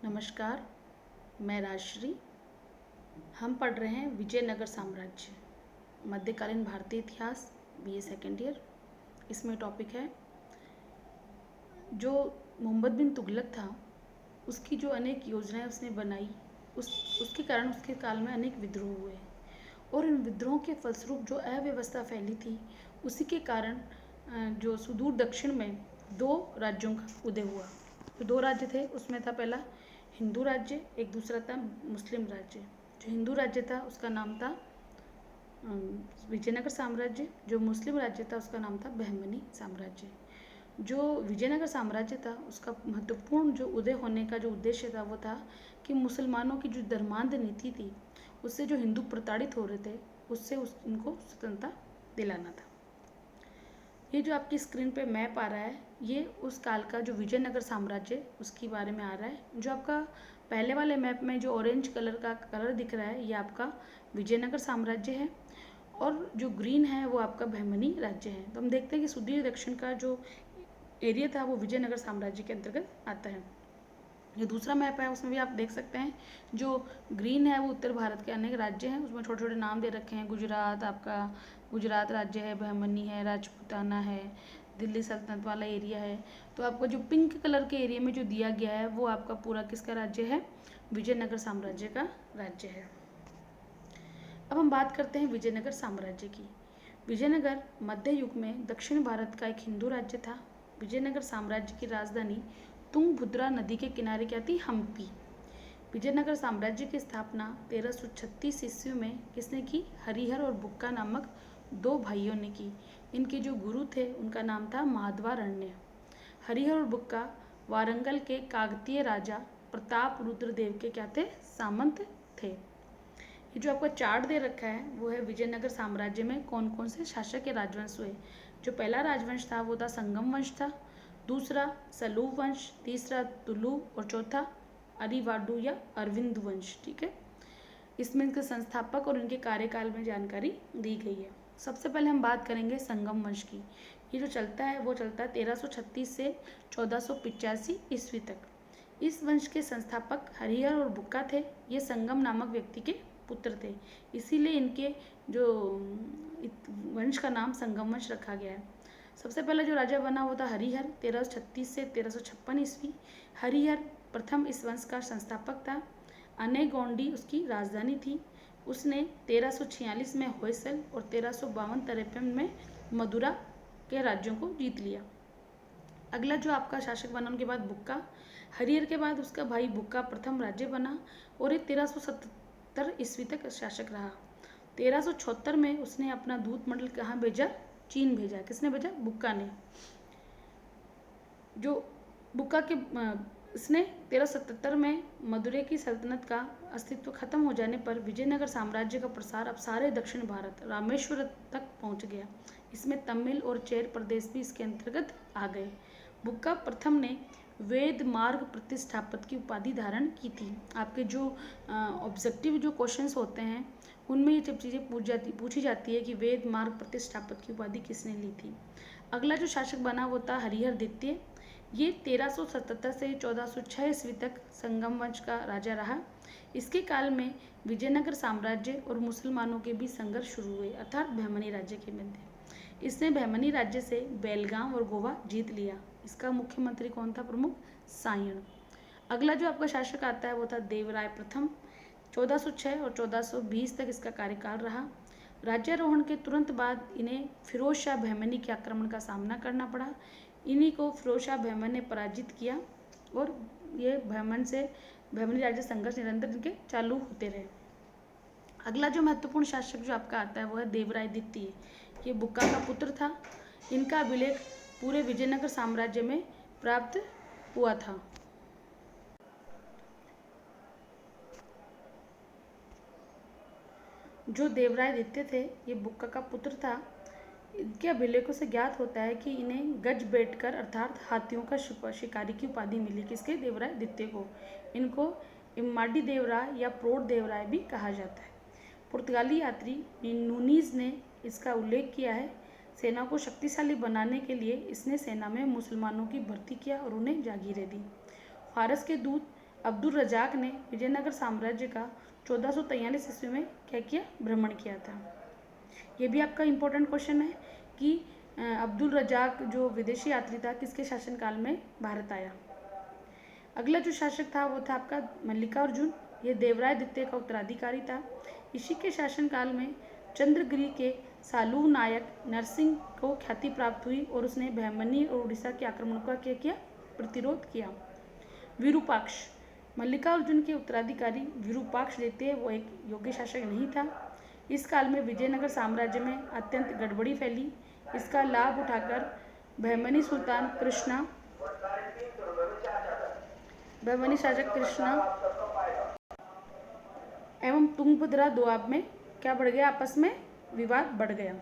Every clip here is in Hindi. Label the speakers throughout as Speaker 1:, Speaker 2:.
Speaker 1: नमस्कार, मैं राजश्री। हम पढ़ रहे हैं विजयनगर साम्राज्य, मध्यकालीन भारतीय इतिहास, बीए सेकेंड ईयर। इसमें टॉपिक है जो मोहम्मद बिन तुगलक था, उसकी जो अनेक योजनाएं उसने बनाई, उसके कारण उसके काल में अनेक विद्रोह हुए और इन विद्रोहों के फलस्वरूप जो अव्यवस्था फैली थी, उसी के कारण जो सुदूर दक्षिण में दो राज्यों का उदय हुआ। जो दो राज्य थे उसमें था पहला हिंदू राज्य, एक दूसरा था मुस्लिम राज्य। जो हिंदू राज्य था उसका नाम था विजयनगर साम्राज्य। जो मुस्लिम राज्य था उसका नाम था बहमनी साम्राज्य। जो विजयनगर साम्राज्य था उसका महत्वपूर्ण जो उदय होने का जो उद्देश्य था वो था कि मुसलमानों की जो धर्मांध नीति थी, उससे जो हिंदू प्रताड़ित हो रहे थे, उससे उनको स्वतंत्रता दिलाना था। ये जो आपकी स्क्रीन पे मैप आ रहा है, ये उस काल का जो विजयनगर साम्राज्य उसके बारे में आ रहा है। जो आपका पहले वाले मैप में जो ऑरेंज कलर का कलर दिख रहा है, ये आपका विजयनगर साम्राज्य है और जो ग्रीन है वो आपका बहमनी राज्य है। तो हम देखते हैं कि सुदूर दक्षिण का जो एरिया था वो विजयनगर साम्राज्य के अंतर्गत आता है। जो दूसरा मैप है उसमें भी आप देख सकते हैं, जो ग्रीन है वो उत्तर भारत के अनेक राज्य हैं, उसमें छोटे छोटे नाम दे रखे हैं। गुजरात, आपका गुजरात राज्य है, बहमनी है, राजपूताना है, दिल्ली सल्तनत वाला एरिया है। तो आपको जो पिंक कलर के एरिया में जो दिया गया है वो आपका पूरा किसका राज्य है? विजयनगर साम्राज्य का राज्य है। अब हम बात करते हैं विजयनगर साम्राज्य की। विजयनगर मध्य युग में दक्षिण भारत का एक हिंदू राज्य था। विजयनगर साम्राज्य की राजधानी तुंगभद्रा नदी के किनारे क्या थी? हम्पी। विजयनगर साम्राज्य की स्थापना 1336 ईस्वी में किसने की? हरिहर और बुक्का नामक दो भाइयों ने की। इनके जो गुरु थे उनका नाम था माधवारण्य। हरिहर और बुक्का वारंगल के काकतीय राजा प्रताप रुद्र देव के क्या थे? सामंत थे। ये जो आपका चार्ट दे रखा है वो है विजयनगर साम्राज्य में कौन कौन से शासक के राजवंश हुए। जो पहला राजवंश था वो था संगम वंश था, दूसरा सलूब वंश, तीसरा तुलु और चौथा अरिवाडु या अरविंद वंश। ठीक है, इसमें इनके संस्थापक और इनके कार्यकाल में जानकारी दी गई है। सबसे पहले हम बात करेंगे संगम वंश की। ये जो चलता है वो चलता है 1336 से 1485 ईस्वी तक। इस वंश के संस्थापक हरिहर और बुक्का थे। ये संगम नामक व्यक्ति के पुत्र थे, इसीलिए इनके जो वंश का नाम संगम वंश रखा गया है। सबसे पहला जो राजा बना वो था हरिहर, 1336 से 1356 ईस्वी। हरिहर प्रथम इस वंश का संस्थापक था। अनेगोंडी उसकी राजधानी थी। उसने 1346 में होयसल और 1352-53 में मदुरा के राज्यों को जीत लिया। अगला जो आपका शासक बना उनके बाद बुक्का। हरिहर के बाद उसका भाई बुक्का प्रथम राज्य बना और ये 1377 ईस्वी तक शासक रहा। 1376 में उसने अपना दूत मंडल कहाँ भेजा? चीन भेजा। किसने भेजा? बुक्का ने। जो बुक्का के इसने 1377 में मदुरै की सल्तनत का अस्तित्व खत्म हो जाने पर विजयनगर साम्राज्य का प्रसार अब सारे दक्षिण भारत रामेश्वर तक पहुंच गया। इसमें तमिल और चेर प्रदेश भी इसके अंतर्गत आ गए। बुक्का प्रथम ने वेद मार्ग प्रतिष्ठापक की उपाधि धारण की थी। आपके जो ऑब्जेक्टिव जो क्वेश्चंस होते हैं उनमें ये सब चीज़ें पूछी जाती है कि वेद मार्ग प्रतिष्ठापक की उपाधि किसने ली थी। अगला जो शासक बना वो था हरिहर द्वितीय। ये 1377 से 1406 ईस्वी तक संगम वंश का राजा रहा। इसके काल में विजयनगर साम्राज्य और मुसलमानों के बीच संघर्ष शुरू हुए, अर्थात बहमनी राज्य के मध्य। इसने बहमनी राज्य से बेलगाम और गोवा जीत लिया। इसका मुख्यमंत्री कौन था? प्रमुख सायण। अगला जो आपका शासक आता है वो था देवराय प्रथम। 1406 और 1420 तक इसका कार्यकाल रहा। राज्यारोहण के तुरंत बाद इन्हें फिरोज शाह बहमनी के आक्रमण का सामना करना पड़ा। इन्हीं को फिरोज शाह बहमन ने पराजित किया और ये बहमनी राज्य संघर्ष निरंतर इनके चालू होते रहे। अगला जो महत्वपूर्ण शासक जो आपका आता है वो है देवराय द्वितीय। ये बुक्का का पुत्र था। इनका अभिलेख पूरे विजयनगर साम्राज्य में प्राप्त हुआ था। जो देवराय द्वितीय थे ये बुक्का का पुत्र था। इनके अभिलेखों से ज्ञात होता है कि इन्हें गज बेटकर अर्थात हाथियों का शिकारी की उपाधि मिली। किसके? देवराय द्वितीय को। इनको इम्माडी देवराय या प्रोट देवराय भी कहा जाता है। पुर्तगाली यात्री नूनीज ने इसका उल्लेख किया है। सेना को शक्तिशाली बनाने के लिए इसने सेना में मुसलमानों की भर्ती किया और उन्हें जागीरें दी। फारस के दूत अब्दुल रजाक ने विजयनगर साम्राज्य का 1443 ईस्वी में क्या किया, भ्रमण किया था। ये भी आपका इम्पोर्टेंट क्वेश्चन है कि अब्दुल रजाक जो विदेशी यात्री था किसके शासनकाल में भारत आया। अगला जो शासक था वो था आपका मल्लिकार्जुन। ये देवराय द्वितीय का उत्तराधिकारी था। इसी के शासनकाल में चंद्रगिरी के सालू नायक नरसिंह को ख्याति प्राप्त हुई और उसने बहमनी और उड़ीसा के आक्रमण का क्या किया, प्रतिरोध किया। विरूपाक्ष, मल्लिकार्जुन के उत्तराधिकारी विरूपाक्ष द्वितीय वो एक योग्य शासक नहीं था। इस काल में विजयनगर साम्राज्य में अत्यंत गड़बड़ी फैली। इसका लाभ उठाकर बहमनी सुल्तान कृष्णा, बहमनी शासक कृष्णा एवं तुंगभद्रा दोआब में क्या बढ़ गया, आपस में विवाद बढ़ गया।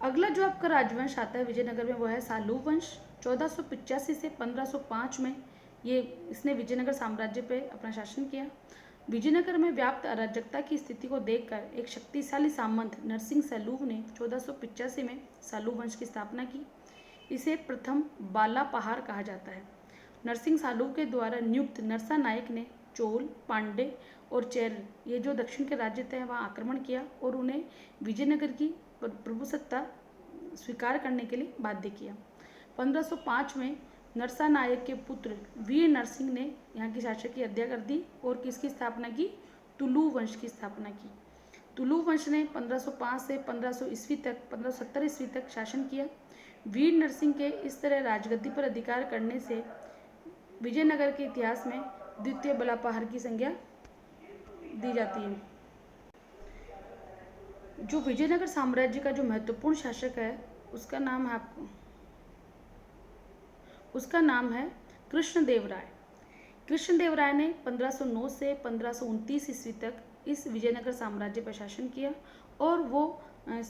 Speaker 1: अगला जो आपका राजवंश आता है विजयनगर में वो है सालू वंश। 1485 से 1505 में इसने विजयनगर साम्राज्य पे अपना शासन किया। विजयनगर में व्याप्त अराजकता की स्थिति को देखकर एक शक्तिशाली सामंत नरसिंह सलूब ने 1485 में सालू वंश की स्थापना की। इसे प्रथम बाला पहाड़ कहा जाता है। नरसिंह सालूब के द्वारा नियुक्त नरसा नायक ने चोल, पांडे और चेर ये जो दक्षिण के राज्य थे वहाँ आक्रमण किया और उन्हें विजयनगर की प्रभुसत्ता स्वीकार करने के लिए बाध्य किया। 1505 में नरसा नायक के पुत्र वीर नरसिंह ने यहाँ की शासक की हत्या कर दी और किसकी स्थापना की, तुलु वंश की स्थापना की। तुलु वंश ने 1505 से 1570 ईस्वी तक शासन किया। वीर नरसिंह के इस तरह राजगद्दी पर अधिकार करने से विजयनगर के इतिहास में द्वितीय बलापहार की संज्ञा दी जाती है। जो विजयनगर साम्राज्य का जो महत्वपूर्ण शासक है उसका नाम है कृष्णदेवराय। कृष्णदेवराय ने 1509 से 1529 ईस्वी तक इस विजयनगर साम्राज्य पर शासन किया और वो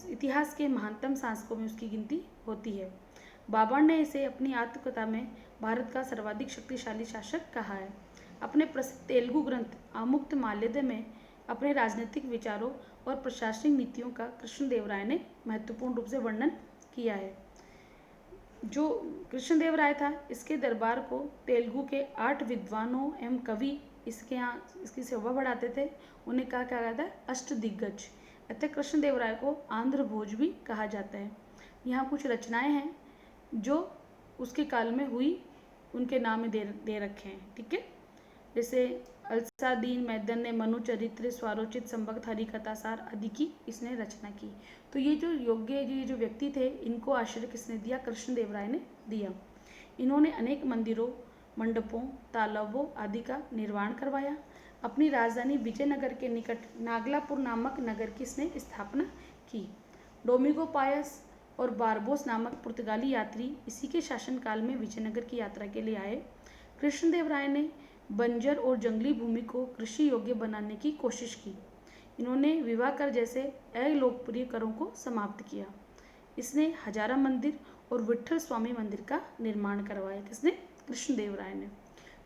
Speaker 1: इतिहास के महानतम शासकों में उसकी गिनती होती है। बाबर ने इसे अपनी आत्मकथा में भारत का सर्वाधिक शक्तिशाली शासक कहा है। अपने प्रसिद्ध तेलुगु ग्रंथ आमुक्तमाल्यदा में अपने राजनीतिक विचारों और प्रशासनिक नीतियों का कृष्णदेवराय ने महत्वपूर्ण रूप से वर्णन किया है। जो कृष्णदेवराय था इसके दरबार को तेलुगु के 8 विद्वानों एवं कवि इसकी शोभा बढ़ाते थे। उन्हें कहा जाता है अष्टदिग्गज। अतः कृष्णदेवराय को आंध्र भोज भी कहा जाता है। यहाँ कुछ रचनाएं हैं जो उसके काल में हुई, उनके नाम में दे रखे हैं, ठीक है। जैसे अलसादीन मैदन ने मनु चरित्र, स्वारोचित, संभक्त, हरि कथासार आदि की इसने रचना की। तो ये जो व्यक्ति थे इनको आश्रय किसने दिया, कृष्णदेवराय ने दिया। इन्होंने अनेक मंदिरों, मंडपों, तालाबों आदि का निर्माण करवाया। अपनी राजधानी विजयनगर के निकट नागलापुर नामक नगर की इसने स्थापना की। डोमिगो पायस और बारबोस नामक पुर्तगाली यात्री इसी के शासनकाल में विजयनगर की यात्रा के लिए आए। कृष्णदेवराय ने बंजर और जंगली भूमि को कृषि योग्य बनाने की कोशिश की। इन्होंने विवाह कर जैसे अलोकप्रिय करों को समाप्त किया। इसने हजारा मंदिर और विठल स्वामी मंदिर का निर्माण करवाया। किसने, कृष्णदेवराय ने।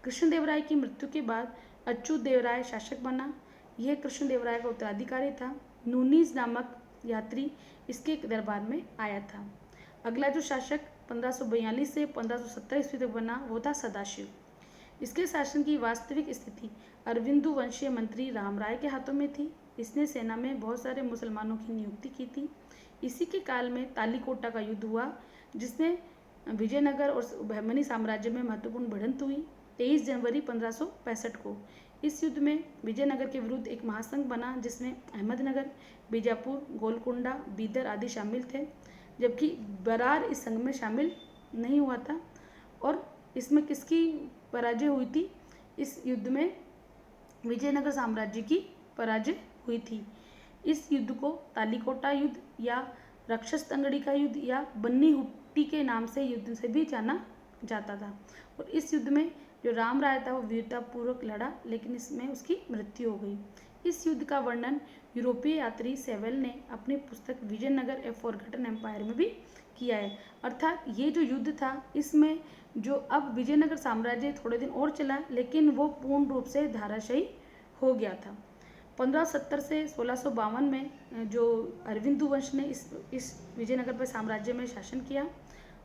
Speaker 1: कृष्णदेवराय की मृत्यु के बाद अच्युत देवराय शासक बना। यह कृष्णदेवराय का उत्तराधिकारी था। नूनीज नामक यात्री इसके दरबार में आया था। अगला जो शासक 1542 से 1570 ईस्वी तक बना वो था सदाशिव। इसके शासन की वास्तविक स्थिति अरविंदु वंशीय मंत्री रामराय के हाथों में थी। इसने सेना में बहुत सारे मुसलमानों की नियुक्ति की थी। इसी के काल में तालीकोटा का युद्ध हुआ जिसमें विजयनगर और बहमनी साम्राज्य में महत्वपूर्ण भिड़ंत हुई 23 जनवरी 1565 को। इस युद्ध में विजयनगर के विरुद्ध एक महासंघ बना जिसमें अहमदनगर, बीजापुर, गोलकुंडा, बीदर आदि शामिल थे, जबकि बरार इस संघ में शामिल नहीं हुआ था। और इसमें किसकी पराजय हुई थी, इस युद्ध में विजयनगर साम्राज्य की पराजय हुई थी। इस युद्ध को तालीकोटा युद्ध या राक्षस तंगड़ी का युद्ध या बन्नी हुट्टी के नाम से युद्ध से भी जाना जाता था। और इस युद्ध में जो रामराय था वो वीरतापूर्वक लड़ा, लेकिन इसमें उसकी मृत्यु हो गई। इस युद्ध का वर्णन यूरोपीय यात्री सेवेल ने अपनी पुस्तक विजयनगर ए फॉरगॉटन एम्पायर में भी किया है। अर्थात ये जो युद्ध था इसमें जो अब विजयनगर साम्राज्य थोड़े दिन और चला, लेकिन वो पूर्ण रूप से धराशायी हो गया था। 1570 से 1652 में जो अरविंदु वंश ने इस विजयनगर पर साम्राज्य में शासन किया।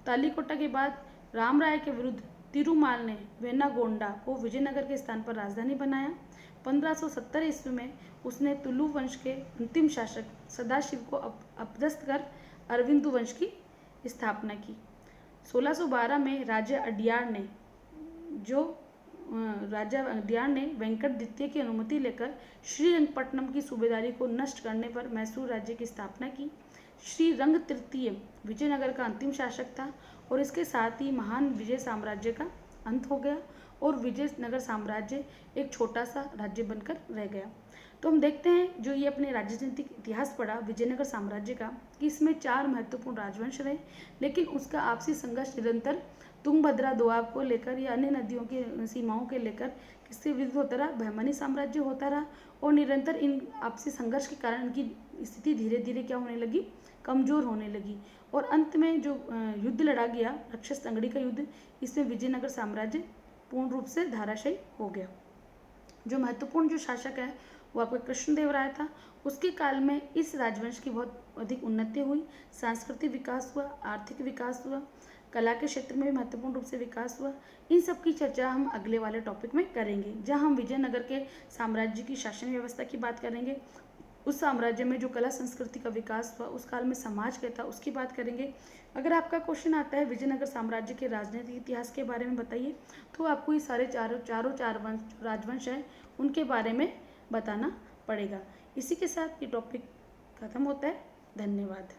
Speaker 1: तालीकोटा के बाद रामराय के विरुद्ध तिरुमाल ने वेनागोंडा को विजयनगर के स्थान पर राजधानी बनाया। 1570 ईस्वी में उसने तुलु वंश के अंतिम शासक सदाशिव को अपदस्थ कर अरविंदु वंश की स्थापना की। 1612 में राजा अडियार ने वेंकट द्वितीय की अनुमति लेकर श्रीरंगपट्टनम की सूबेदारी को नष्ट करने पर मैसूर राज्य की स्थापना की। श्रीरंग तृतीय विजयनगर का अंतिम शासक था और इसके साथ ही महान विजय साम्राज्य का अंत हो गया और विजयनगर साम्राज्य एक छोटा सा राज्य बनकर रह गया। तो हम देखते हैं जो ये अपने राजनीतिक इतिहास पढ़ा विजयनगर साम्राज्य का कि इसमें 4 महत्वपूर्ण राजवंश रहे, लेकिन उसका आपसी संघर्ष निरंतर तुंगभद्रा दोआब को लेकर या अन्य नदियों की सीमाओं के लेकर किससे विरुद्ध होता रहा, बहमनी साम्राज्य होता रहा और निरंतर इन आपसी संघर्ष के कारण इनकी स्थिति धीरे धीरे क्या होने लगी, कमजोर होने लगी और अंत में जो युद्ध लड़ा गया राक्षस तंगड़ी का युद्ध, इसमें विजयनगर साम्राज्य पूर्ण रूप से धराशायी हो गया। जो महत्वपूर्ण जो शासक है वो आपका कृष्णदेवराय था। उसके काल में इस राजवंश की बहुत अधिक उन्नति हुई, सांस्कृतिक विकास हुआ, आर्थिक विकास हुआ, कला के क्षेत्र में भी महत्वपूर्ण रूप से विकास हुआ। इन सब की चर्चा हम अगले वाले टॉपिक में करेंगे, जहां हम विजयनगर के साम्राज्य की शासन व्यवस्था की बात करेंगे, उस साम्राज्य में जो कला संस्कृति का विकास हुआ, उस काल में समाज क्या था उसकी बात करेंगे। अगर आपका क्वेश्चन आता है विजयनगर साम्राज्य के राजनीतिक इतिहास के बारे में बताइए, तो आपको ये सारे चारों राजवंश हैं उनके बारे में बताना पड़ेगा। इसी के साथ ये टॉपिक खत्म होता है। धन्यवाद।